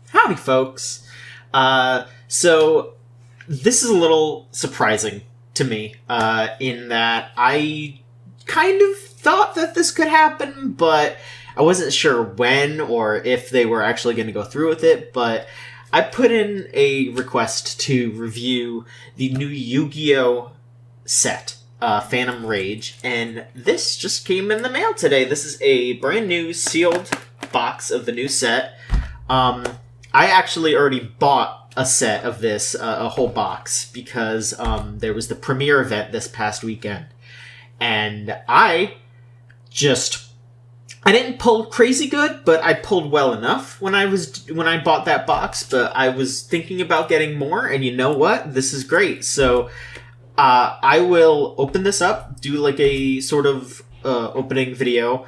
Howdy, folks. So this is a little surprising to me, in that I kind of thought that this could happen, but I wasn't sure when or if they were actually going to go through with it, but I put in a request to review the new Yu-Gi-Oh! Set, Phantom Rage, and this just came in the mail today. This is a brand new sealed box of the new set. I actually already bought a set of this, a whole box, because there was the premiere event this past weekend. And I didn't pull crazy good, but I pulled well enough when I bought that box, but I was thinking about getting more, and you know what? This is great. So I will open this up, do like a sort of opening video.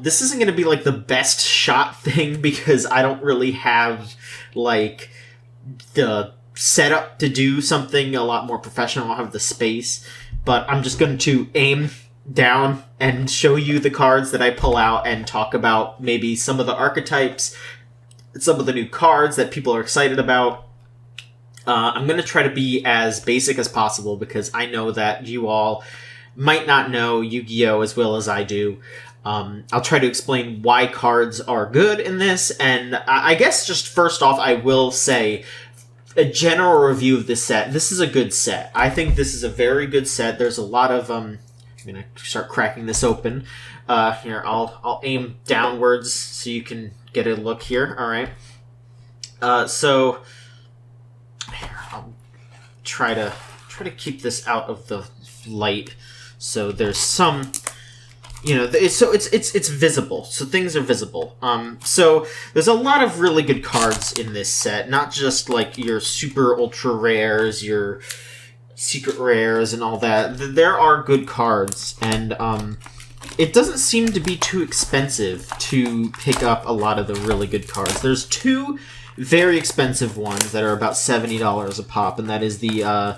This isn't going to be like the best shot thing because I don't really have like the setup to do something a lot more professional. I don't have the space, but I'm just going to aim down and show you the cards that I pull out and talk about maybe some of the archetypes, some of the new cards that people are excited about. I'm going to try to be as basic as possible because I know that you all might not know Yu-Gi-Oh! As well as I do. I'll try to explain why cards are good in this, and I guess just first off, I will say a general review of this set. This is a good set. I think this is a very good set. There's a lot of, I'm going to start cracking this open. Here, I'll aim downwards so you can get a look here. All right. So here, I'll try to keep this out of the light. So there's some, it's visible. So things are visible. So there's a lot of really good cards in this set, not just like your super ultra rares, your secret rares and all that. There are good cards, and it doesn't seem to be too expensive to pick up a lot of the really good cards. There's two very expensive ones that are about $70 a pop, and that is the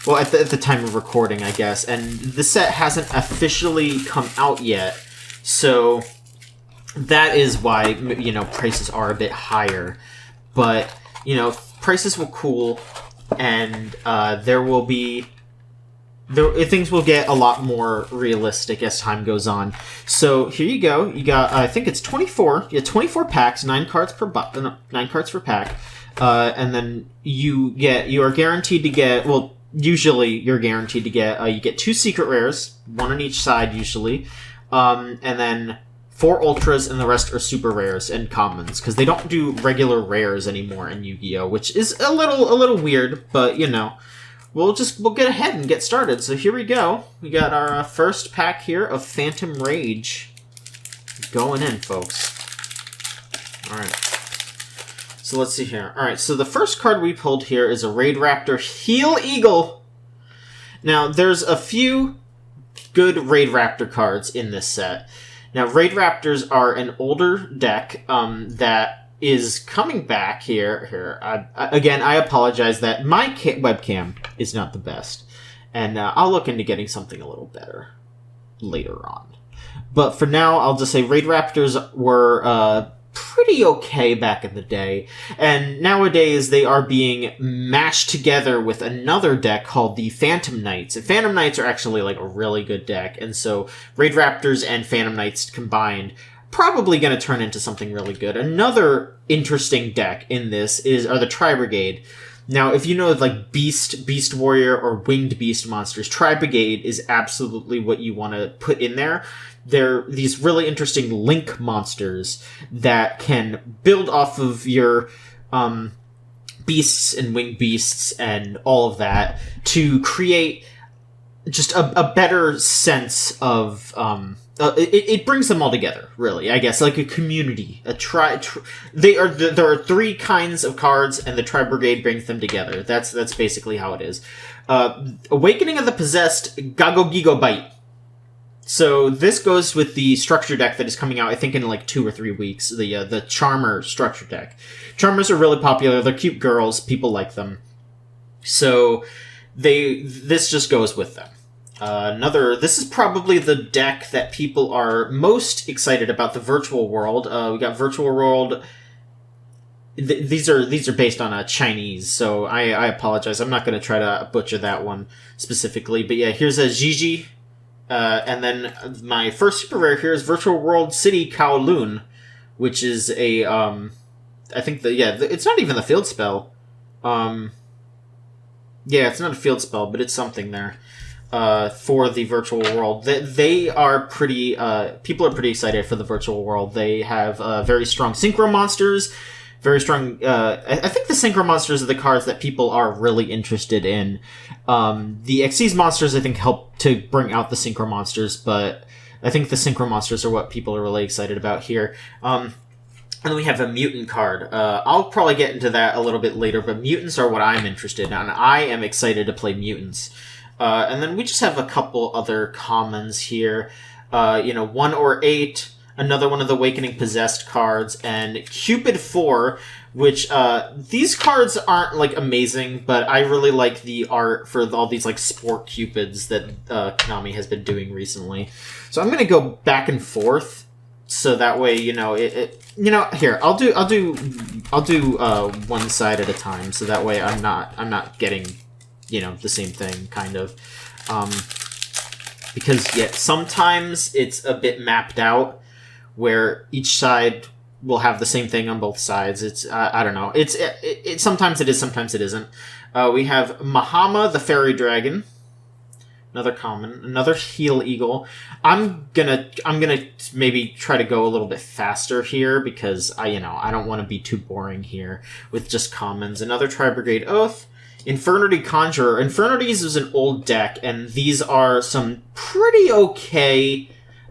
well, at the time of recording, I guess. And the set hasn't officially come out yet, so that is why, prices are a bit higher. But, prices will cool, and things will get a lot more realistic as time goes on. So here you go. You got, I think it's 24. You have 24 packs, 9 cards per pack. And then you are guaranteed to get, well, usually you're guaranteed to get, you get 2 secret rares, 1 on each side usually, and then 4 ultras, and the rest are super rares and commons, because they don't do regular rares anymore in Yu-Gi-Oh!, which is a little weird, but we'll get ahead and get started. So here we go. We got our first pack here of Phantom Rage going in, folks. All right. So let's see here. All right, so the first card we pulled here is a Raid Raptor Heel Eagle. Now, there's a few good Raid Raptor cards in this set. Now, Raid Raptors are an older deck that is coming back here. Again, I apologize that my webcam is not the best, and I'll look into getting something a little better later on. But for now, I'll just say Raid Raptors were pretty okay back in the day, and nowadays they are being mashed together with another deck called the Phantom Knights. And Phantom Knights are actually like a really good deck, and so Raid Raptors and Phantom Knights combined probably going to turn into something really good. Another interesting deck in this are the Tri-Brigade. Now, if you know like Beast Warrior, or Winged Beast monsters, Tri-Brigade is absolutely what you want to put in there. They're these really interesting link monsters that can build off of your beasts and winged beasts and all of that to create just a better sense of it brings them all together, really, I guess, like a community. There are 3 kinds of cards, and the Tri-Brigade brings them together. That's basically how it is. Awakening of the Possessed, Gago Gigo Bite. So this goes with the structure deck that is coming out, I think, in like 2 or 3 weeks. The Charmer structure deck. Charmers are really popular. They're cute girls. People like them. So this just goes with them. This is probably the deck that people are most excited about, the Virtual World. We got Virtual World. These are based on Chinese, so I apologize. I'm not going to try to butcher that one specifically. But yeah, here's a Gigi. And then my first super rare here is Virtual World City Kowloon, which is a, I think it's not even the field spell. Yeah, it's not a field spell, but it's something there. For the Virtual World. They are pretty, people are pretty excited for the Virtual World. They have very strong Synchro Monsters, very strong, I think the Synchro Monsters are the cards that people are really interested in. The Xyz Monsters, I think, help to bring out the Synchro Monsters, but I think the Synchro Monsters are what people are really excited about here. And then we have a Mutant card. I'll probably get into that a little bit later, but Mutants are what I'm interested in, and I am excited to play Mutants. And then we just have a couple other commons here. 1 or 8, another one of the Awakening Possessed cards, and Cupid 4, which, these cards aren't, like, amazing, but I really like the art for all these, like, sport Cupids that Konami has been doing recently. So I'm gonna go back and forth, so that way, here, I'll do one side at a time, so that way I'm not getting the same thing, kind of. Because, sometimes it's a bit mapped out, where each side will have the same thing on both sides. It's, I don't know. It's sometimes it is, sometimes it isn't. We have Mahama the Fairy Dragon. Another common. Another Heel Eagle. I'm gonna maybe try to go a little bit faster here, because I don't want to be too boring here with just commons. Another Tri-Brigade Oath. Infernity Conjurer. Infernities is an old deck, and these are some pretty okay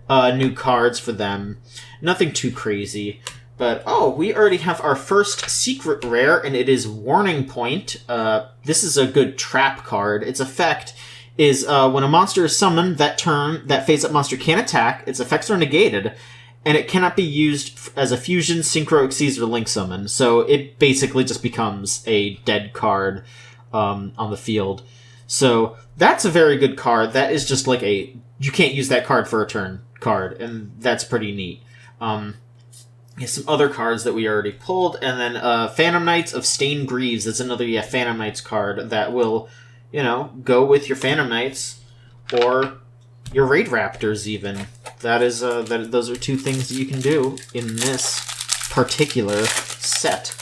new cards for them. Nothing too crazy. But, we already have our first secret rare, and it is Warning Point. This is a good trap card. Its effect is when a monster is summoned that turn, that face-up monster can't attack, its effects are negated, and it cannot be used as a fusion, synchro, Xyz, or link summon. So it basically just becomes a dead card on the field. So that's a very good card. That is just like you can't use that card for a turn card, and that's pretty neat. Some other cards that we already pulled, and then Phantom Knights of Stained Greaves. That's another Phantom Knights card that will, go with your Phantom Knights or your Raid Raptors even. That is those are two things that you can do in this particular set.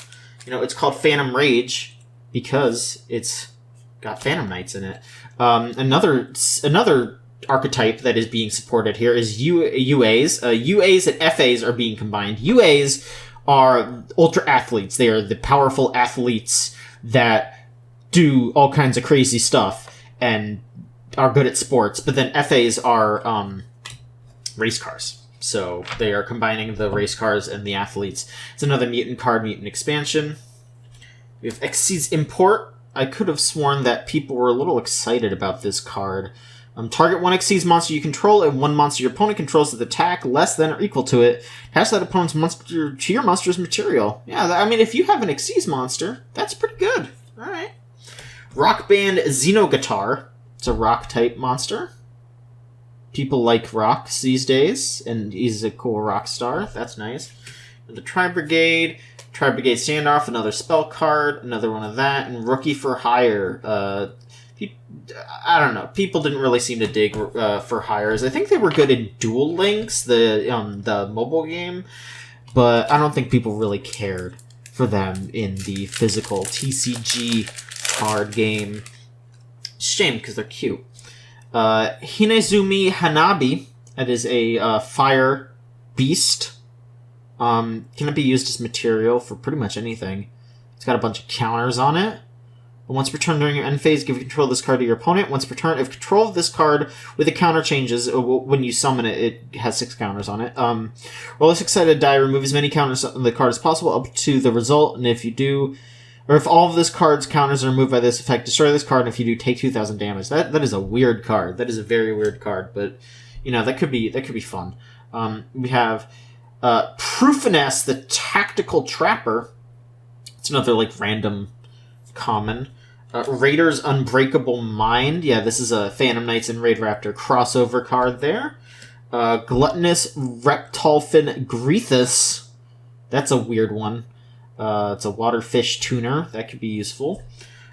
It's called Phantom Rage because it's got Phantom Knights in it. Another archetype that is being supported here is UAs. UAs and FAs are being combined. UAs are ultra athletes. They are the powerful athletes that do all kinds of crazy stuff and are good at sports. But then FAs are race cars. So they are combining the race cars and the athletes. It's another mutant card, mutant expansion. We have Xyz Import. I could have sworn that people were a little excited about this card. Target one Xyz monster you control, and one monster your opponent controls with attack less than or equal to it. Pass that opponent's monster to your monster's material. Yeah, if you have an Xyz monster, that's pretty good. Alright. Rock Band Xenoguitar. It's a rock-type monster. People like rocks these days, and he's a cool rock star. That's nice. And the Tri-Brigade Standoff, another spell card, another one of that, and Rookie for Hire. I don't know. People didn't really seem to dig for hires. I think they were good in Duel Links, the mobile game, but I don't think people really cared for them in the physical TCG card game. Shame, because they're cute. Hinezumi Hanabi. That is a fire beast. Can be used as material for pretty much anything. It's got a bunch of counters on it. Once per turn during your end phase, give control of this card to your opponent. Once per turn, if control of this card with a counter changes, when you summon it, it has 6 counters on it. Roll a 6-sided die, remove as many counters on the card as possible up to the result, and if you do, or if all of this card's counters are removed by this effect, destroy this card, and if you do, take 2,000 damage. That is a weird card. That is a very weird card, but, that could be fun. We have Proofiness, the Tactical Trapper. It's another, random common. Raider's Unbreakable Mind. Yeah, this is a Phantom Knights and Raid Raptor crossover card there. Gluttonous Reptolfin Grethus. That's a weird one. It's a Waterfish Tuner. That could be useful.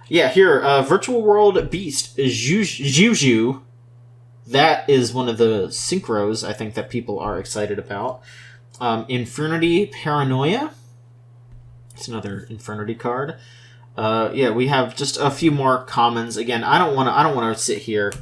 Yeah, here, Virtual World Beast. Juju. That is one of the synchros, I think, that people are excited about. Infernity Paranoia. It's another Infernity card. Yeah, we have just a few more commons. Again, I don't want to sit here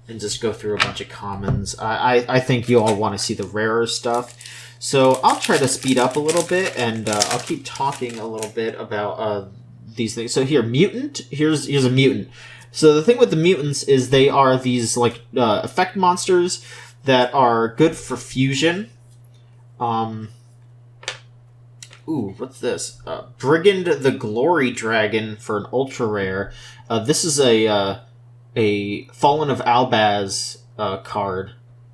and just go through a bunch of commons. I think you all want to see the rarer stuff. So I'll try to speed up a little bit, and I'll keep talking a little bit about these things. So here, mutant. Here's a mutant. So the thing with the mutants is they are these like effect monsters that are good for fusion. Ooh, what's this? Brigand the Glory Dragon for an ultra rare. This is a Fallen of Albaz card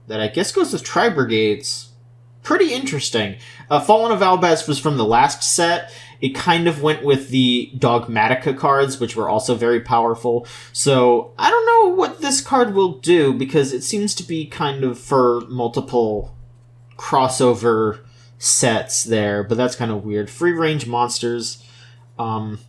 that I guess goes with Tri-Brigades. Pretty interesting. Fallen of Albaz was from the last set. It kind of went with the Dogmatica cards, which were also very powerful. So I don't know what this card will do, because it seems to be kind of for multiple crossover sets there, but that's kind of weird. Free range monsters. Some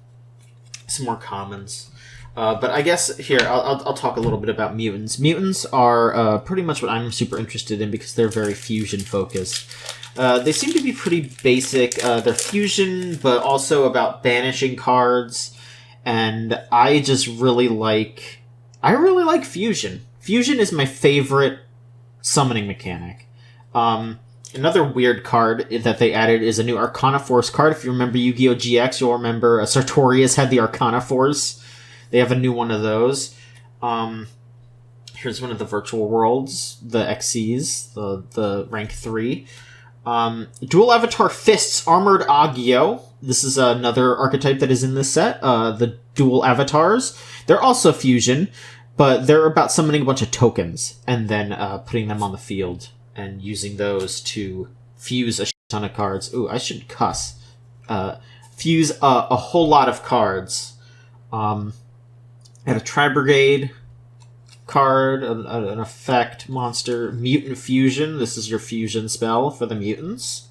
more commons. But I guess here, I'll talk a little bit about mutants. Mutants are pretty much what I'm super interested in because they're very fusion focused. They seem to be pretty basic. They're fusion, but also about banishing cards. And I just really like... I really like fusion. Fusion is my favorite summoning mechanic. Another weird card that they added is a new Arcana Force card. If you remember Yu-Gi-Oh! GX, you'll remember Sartorius had the Arcana Force. They have a new one of those. Here's one of the virtual worlds, the XCs, the rank 3. Dual Avatar Fists, Armored Agio. This is another archetype that is in this set. The dual avatars. They're also fusion, but they're about summoning a bunch of tokens and then putting them on the field and using those to fuse a ton of cards. Ooh, I should cuss. Fuse a whole lot of cards. And a Tri-Brigade card, an effect monster, Mutant Fusion. This is your fusion spell for the mutants.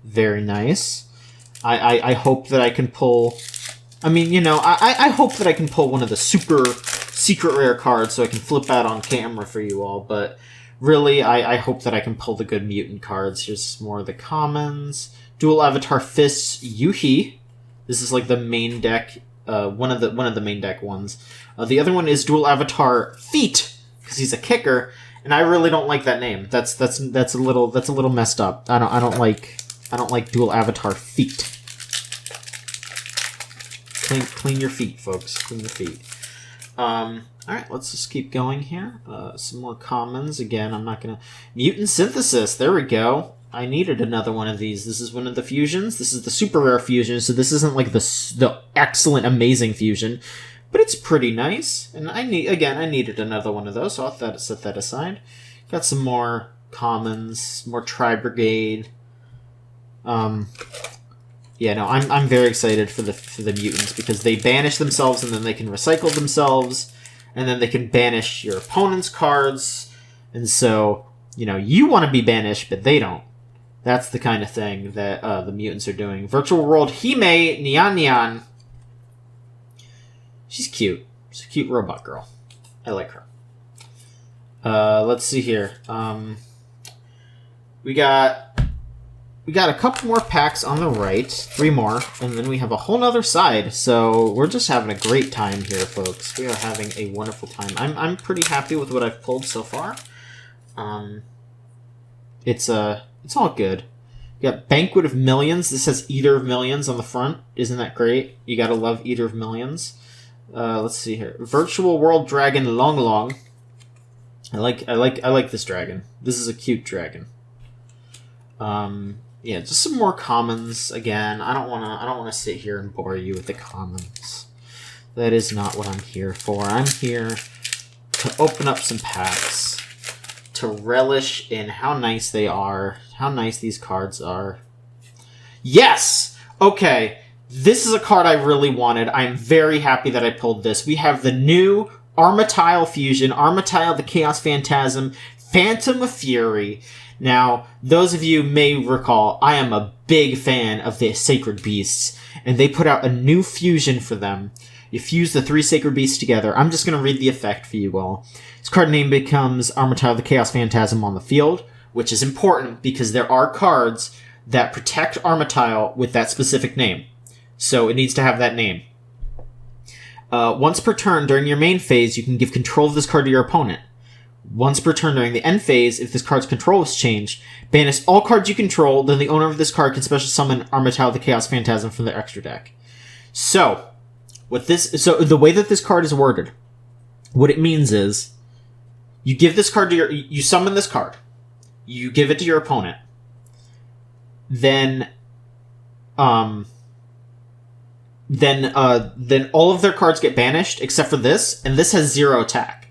Very nice. I hope that I can pull... I mean, you know, I hope that I can pull one of the super secret rare cards so I can flip out on camera for you all, but really, I hope that I can pull the good mutant cards. Here's more of the commons. Dual Avatar Fists, Yuhi. This is like the main deck... one of the main deck ones. The other one is Dual Avatar Feet, because he's a kicker, and I really don't like that name. That's a little messed up. I don't like Dual Avatar Feet. Clean your feet, folks. Clean your feet. All right, let's just keep going here. Some more commons. Again, I'm not gonna... Mutant Synthesis. There we go. I needed another one of these. This is one of the fusions. This is the super rare fusion, so this isn't like the excellent, amazing fusion, but it's pretty nice. And I needed another one of those, so I'll set that aside. Got some more commons, more Tri-Brigade. Yeah, no, I'm very excited for the mutants because they banish themselves and then they can recycle themselves, and then they can banish your opponent's cards, and so you know you want to be banished, but they don't. That's the kind of thing that the mutants are doing. Virtual World Hime Nyan Nyan. She's cute. She's a cute robot girl. I like her. Let's see here. We got a couple more packs on the right. 3 more. And then we have a whole nother side. So we're just having a great time here, folks. We are having a wonderful time. I'm pretty happy with what I've pulled so far. It's all good. You got Banquet of Millions. This says Eater of Millions on the front. Isn't that great? You gotta love Eater of Millions. Let's see here. Virtual World Dragon Long Long. I like this dragon. This is a cute dragon. Yeah, just some more commons again. I don't wanna sit here and bore you with the commons. That is not what I'm here for. I'm here to open up some packs, to relish in how nice they are, how nice these cards are. Yes! Okay, This is a card I really wanted. I am very happy that I pulled this. We have the new Armityle Fusion, Armityle the Chaos Phantasm, Phantom of Fury. Now, those of you may recall, I am a big fan of the Sacred Beasts, and they put out a new fusion for them. You fuse the 3 Sacred Beasts together. I'm just going to read the effect for you all. This card name becomes Armityle the Chaos Phantasm on the field, which is important because there are cards that protect Armityle with that specific name. So it needs to have that name. Once per turn during your main phase, you can give control of this card to your opponent. Once per turn during the end phase, if this card's control is changed, banish all cards you control, then the owner of this card can special summon Armityle the Chaos Phantasm from their extra deck. So the way that this card is worded, what it means is, you give this card to you summon this card, you give it to your opponent, then all of their cards get banished except for this, and this has 0 attack.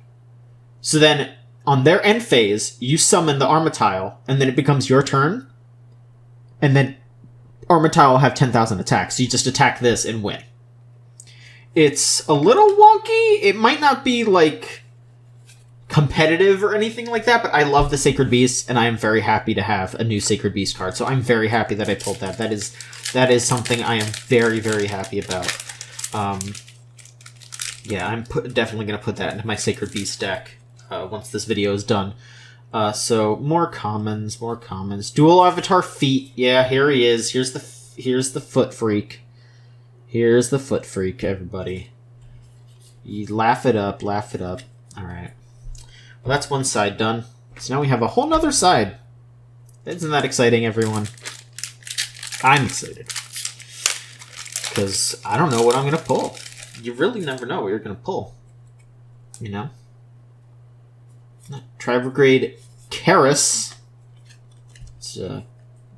So then, on their end phase, you summon the Armityle, and then it becomes your turn, and then Armityle will have 10,000 attacks. So you just attack this and win. It's a little wonky. It might not be, like, competitive or anything like that, but I love the Sacred Beast, and I am very happy to have a new Sacred Beast card. So I'm very happy that I pulled that. That is something I am very, very happy about. Yeah, I'm definitely going to put that into my Sacred Beast deck once this video is done. So more commons. Dual Avatar Feet. Yeah, here he is. Here's the Foot Freak. Here's the Foot Freak, everybody. You laugh it up. Alright. Well, that's one side done. So now we have a whole nother side. Isn't that exciting, everyone? I'm excited. Because I don't know what I'm going to pull. You really never know what you're going to pull. You know? Tri-Brigade Karis. It's an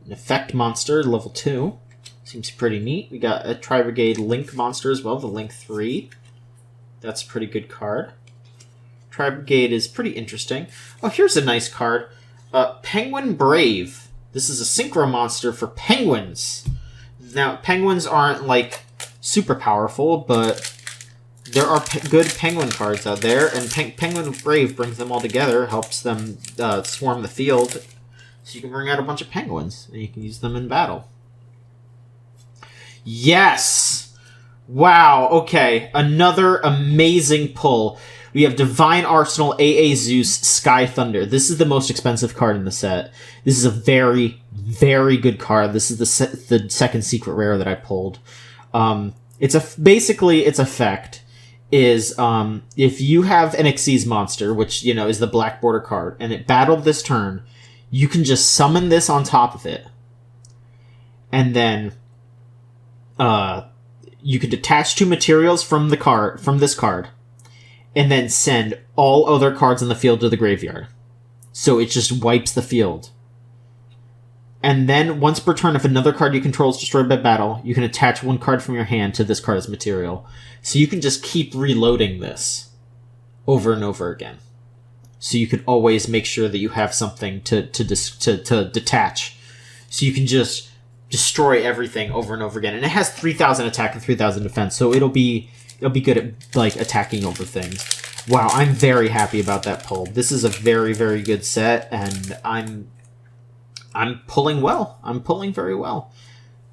effect monster, level 2. Seems pretty neat. We got a Tri-Brigade Link monster as well, the Link 3. That's a pretty good card. Tri-Brigade is pretty interesting. Oh, here's a nice card. Penguin Brave. This is a synchro monster for penguins. Now, penguins aren't, like, super powerful, but there are good penguin cards out there, and Penguin Brave brings them all together, helps them swarm the field, so you can bring out a bunch of penguins, and you can use them in battle. Yes! Wow, okay. Another amazing pull. We have Divine Arsenal, AA Zeus, Sky Thunder. This is the most expensive card in the set. This is a very, very good card. This is the second secret rare that I pulled. Basically, its effect is if you have an Xyz monster, which, you know, is the black border card, and it battled this turn, you can just summon this on top of it. And then you could detach 2 materials from this card, and then send all other cards in the field to the graveyard. So it just wipes the field. And then, once per turn, if another card you control is destroyed by battle, you can attach 1 card from your hand to this card's material. So you can just keep reloading this over and over again. So you can always make sure that you have something to detach. So you can just destroy everything over and over again. And it has 3,000 attack and 3,000 defense, so it'll be good at, like, attacking over things. Wow, I'm very happy about that pull. This is a very, very good set, and I'm pulling well. I'm pulling very well.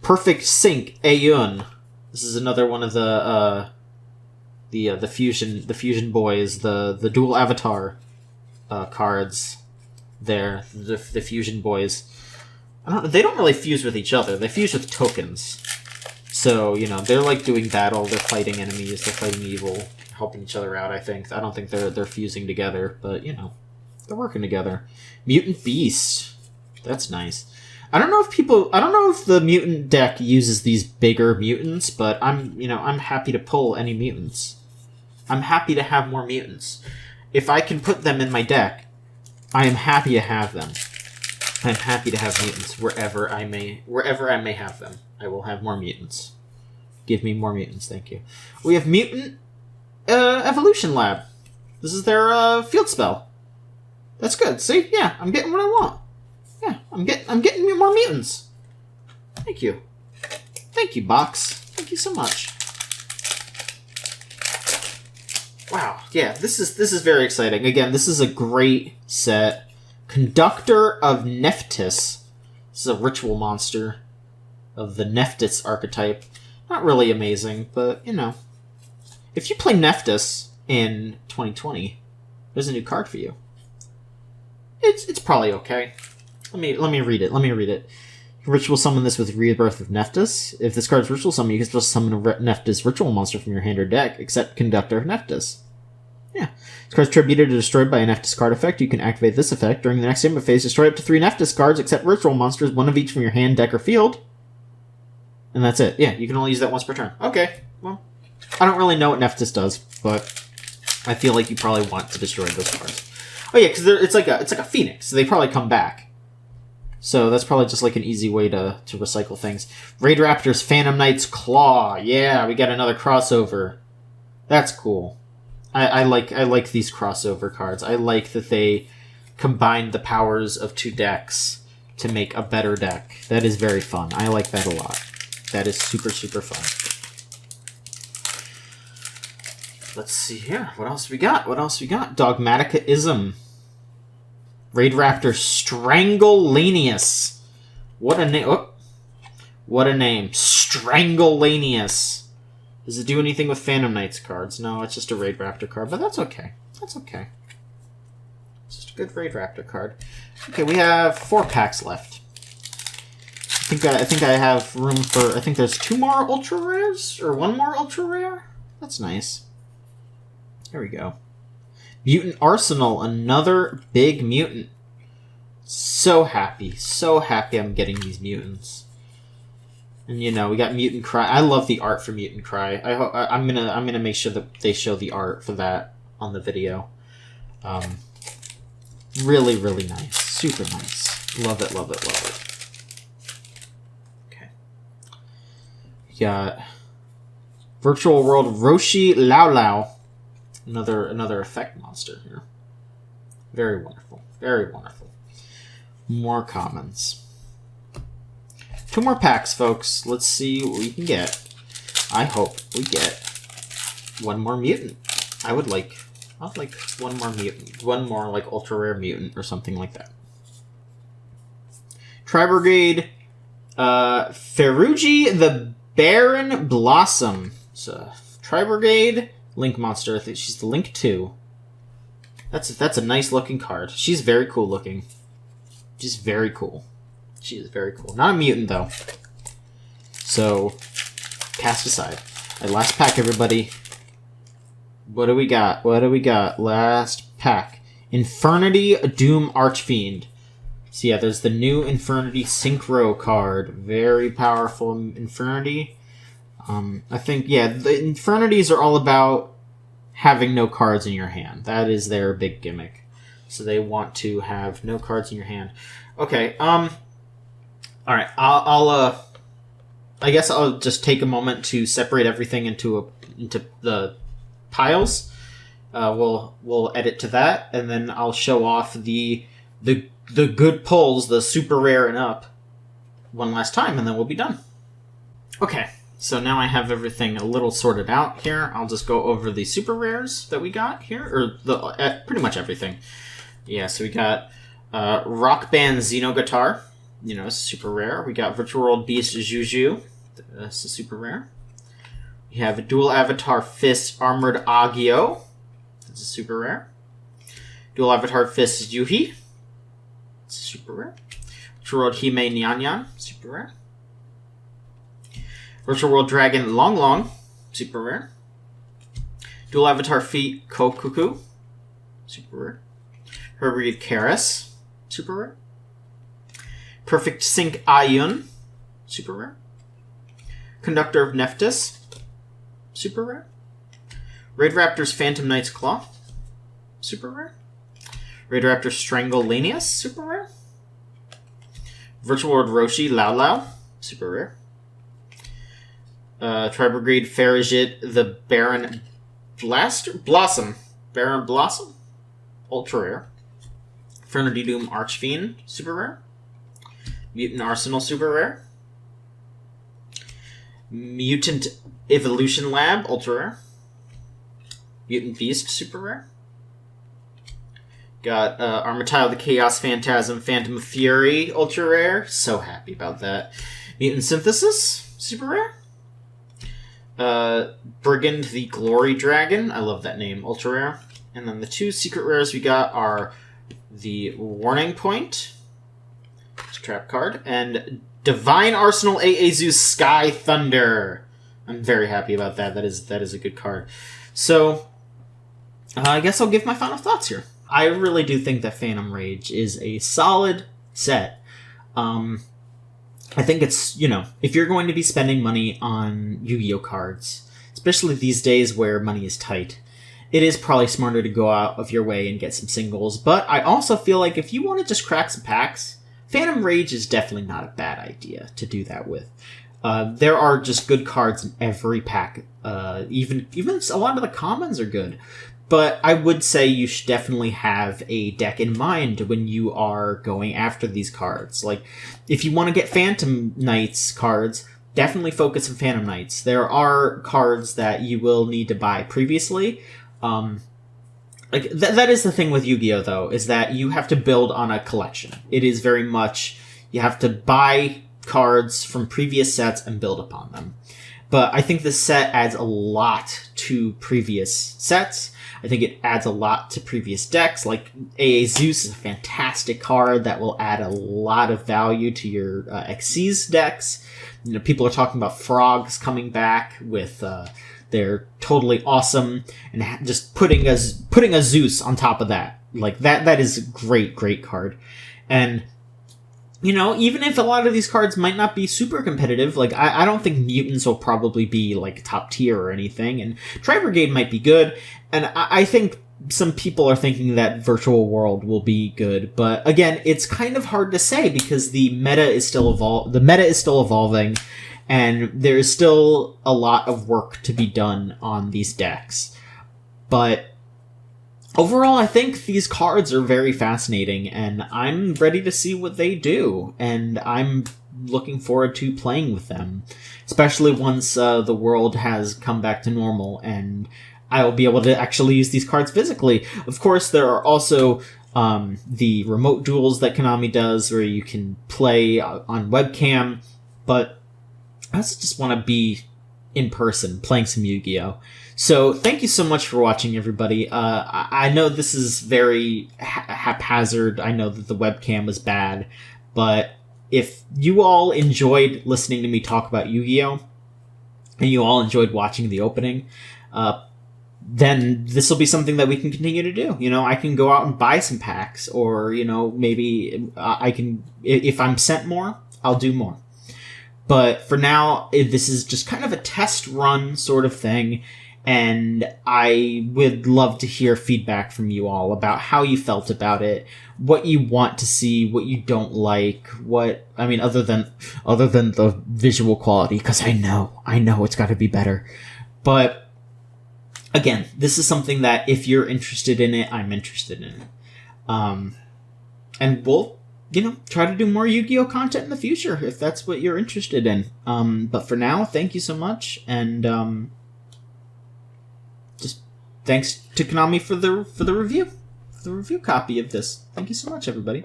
Perfect Sync Aeon. This is another one of the fusion boys, the dual avatar cards. There, the fusion boys. They don't really fuse with each other. They fuse with tokens. So, you know, they're like doing battle. They're fighting enemies. They're fighting evil, helping each other out. I don't think they're fusing together, but you know, they're working together. Mutant Beast. That's nice. I don't know if the mutant deck uses these bigger mutants, but I'm happy to pull any mutants. I'm happy to have more mutants. If I can put them in my deck, I am happy to have them. I'm happy to have mutants wherever I may have them. I will have more mutants. Give me more mutants, thank you. We have Mutant Evolution Lab. This is their field spell. That's good. See? Yeah, I'm getting what I want. Yeah, I'm getting more mutants. Thank you. Thank you, box. Thank you so much. Wow, yeah, this is very exciting. Again, this is a great set. Conductor of Nephthys. This is a ritual monster of the Nephthys archetype. Not really amazing, but, you know. If you play Nephthys in 2020, there's a new card for you. It's probably okay. Let me read it. You can ritual summon this with Rebirth of Nephthys. If this card's ritual summon, you can still summon a Nephthys ritual monster from your hand or deck, except Conductor of Nephthys. Yeah. This card's tributed or destroyed by a Nephthys card effect. You can activate this effect. During the next game of phase, destroy up to 3 Nephthys cards, except ritual monsters, 1 of each from your hand, deck, or field. And that's it. Yeah, you can only use that once per turn. Okay, well, I don't really know what Nephthys does, but I feel like you probably want to destroy those cards. Oh yeah, because it's like a phoenix, so they probably come back. So that's probably just like an easy way to recycle things. Raid Raptor's Phantom Knight's Claw. Yeah, we got another crossover. That's cool. I like these crossover cards. I like that they combine the powers of 2 decks to make a better deck. That is very fun. I like that a lot. That is super, super fun. Let's see here. What else we got? Dogmatica-ism. Raid Raptor Strangolanius. What a name. Oh. What a name. Strangolanius. Does it do anything with Phantom Knights cards? No, it's just a Raid Raptor card, but that's okay. That's okay. It's just a good Raid Raptor card. Okay, we have 4 packs left. I think I have room for... I think there's 2 more Ultra Rares? Or 1 more Ultra Rare? That's nice. There we go. Mutant Arsenal, another big mutant. So happy I'm getting these mutants. And you know, we got Mutant Cry. I love the art for Mutant Cry. I'm gonna make sure that they show the art for that on the video. Really, really nice. Super nice. Love it, love it, love it. Okay. We got Virtual World Roshi Lao Lao. Another effect monster here. Very wonderful. Very wonderful. More commons. 2 more packs, folks. Let's see what we can get. I hope we get 1 more mutant. I'd like 1 more mutant. 1 more, like, ultra rare mutant or something like that. Tri-Brigade, Ferrugi the Barren Blossom. So, Tri-Brigade, Link monster. I think she's the Link 2. That's a nice looking card. She's very cool looking. She's very cool. She is very cool. Not a mutant, though. So, cast aside. All right, last pack, everybody. What do we got? Last pack. Infernity Doom Archfiend. So yeah, there's the new Infernity Synchro card. Very powerful Infernity. I think, yeah, the Infernities are all about having no cards in your hand. That is their big gimmick. So they want to have no cards in your hand. Okay, alright, I guess I'll just take a moment to separate everything into the piles. We'll edit to that, and then I'll show off the good pulls, the super rare and up, one last time, and then we'll be done. Okay, so now I have everything a little sorted out here. I'll just go over the super rares that we got here, or pretty much everything. Yeah, so we got Rock Band Xeno Guitar. You know, it's super rare. We got Virtual World Beast Juju. That's a super rare. We have a Dual Avatar Fist Armored Agio. That's a super rare. Dual Avatar Fist Yuhi. It's a super rare. Virtual World Hime Nyan. Super rare. Virtual World Dragon Long Long. Super rare. Dual Avatar Feet Kokuku. Super rare. Herbreed Karis. Super rare. Perfect Sync Ayun. Super rare. Conductor of Nephthys. Super rare. Raid Raptor's Phantom Knight's Claw. Super rare. Raid Raptor Strangolanius. Super rare. Virtual World Roshi Lao Lao. Super rare. Tri-Brigade Farigit the Baron Blossom. Baron Blossom. Ultra rare. Infernity Doom Archfiend. Super rare. Mutant Arsenal. Super rare. Mutant Evolution Lab, ultra rare. Mutant Beast, super rare. Got Untitled the Chaos Phantasm, Phantom of Fury, ultra rare. So happy about that. Mutant Synthesis, super rare. Brigand the Glory Dragon, I love that name, ultra rare. And then the 2 secret rares we got are the Warning Point, it's a trap card, and Divine Arsenal AA Zeus Sky Thunder. I'm very happy about that. That is a good card. So, I guess I'll give my final thoughts here. I really do think that Phantom Rage is a solid set. I think it's, if you're going to be spending money on Yu-Gi-Oh cards, especially these days where money is tight, it is probably smarter to go out of your way and get some singles. But I also feel like if you want to just crack some packs, Phantom Rage is definitely not a bad idea to do that with. There are just good cards in every pack. Even a lot of the commons are good. But I would say you should definitely have a deck in mind when you are going after these cards. Like, if you want to get Phantom Knights cards, definitely focus on Phantom Knights. There are cards that you will need to buy previously. That is the thing with Yu-Gi-Oh! Though, is that you have to build on a collection. It is very much, you have to buy cards from previous sets and build upon them. But I think this set adds a lot to previous sets. I think it adds a lot to previous decks. Like, AA Zeus is a fantastic card that will add a lot of value to your Xyz decks. People are talking about Frogs coming back with... They're totally awesome, and just putting a Zeus on top of that. Like, that is a great card. And, even if a lot of these cards might not be super competitive, like, I don't think Mutants will probably be, like, top tier or anything, and Tri-Brigade might be good, and I think some people are thinking that Virtual World will be good, but again, it's kind of hard to say because the meta is still evolving, and there is still a lot of work to be done on these decks. But overall, I think these cards are very fascinating, and I'm ready to see what they do, and I'm looking forward to playing with them, especially once the world has come back to normal, and I will be able to actually use these cards physically. Of course, there are also the remote duels that Konami does, where you can play on webcam, but I also just want to be in person playing some Yu-Gi-Oh! So thank you so much for watching, everybody. I know this is very haphazard. I know that the webcam was bad, but if you all enjoyed listening to me talk about Yu-Gi-Oh! And you all enjoyed watching the opening, then this will be something that we can continue to do. I can go out and buy some packs, or, maybe I can, if I'm sent more, I'll do more. But for now, this is just kind of a test run sort of thing, and I would love to hear feedback from you all about how you felt about it, what you want to see, what you don't like, other than the visual quality, because I know it's got to be better. But again, this is something that if you're interested in it, I'm interested in it. And we'll try to do more Yu-Gi-Oh! Content in the future, if that's what you're interested in. But for now, thank you so much, and just thanks to Konami for the review copy of this. Thank you so much, everybody.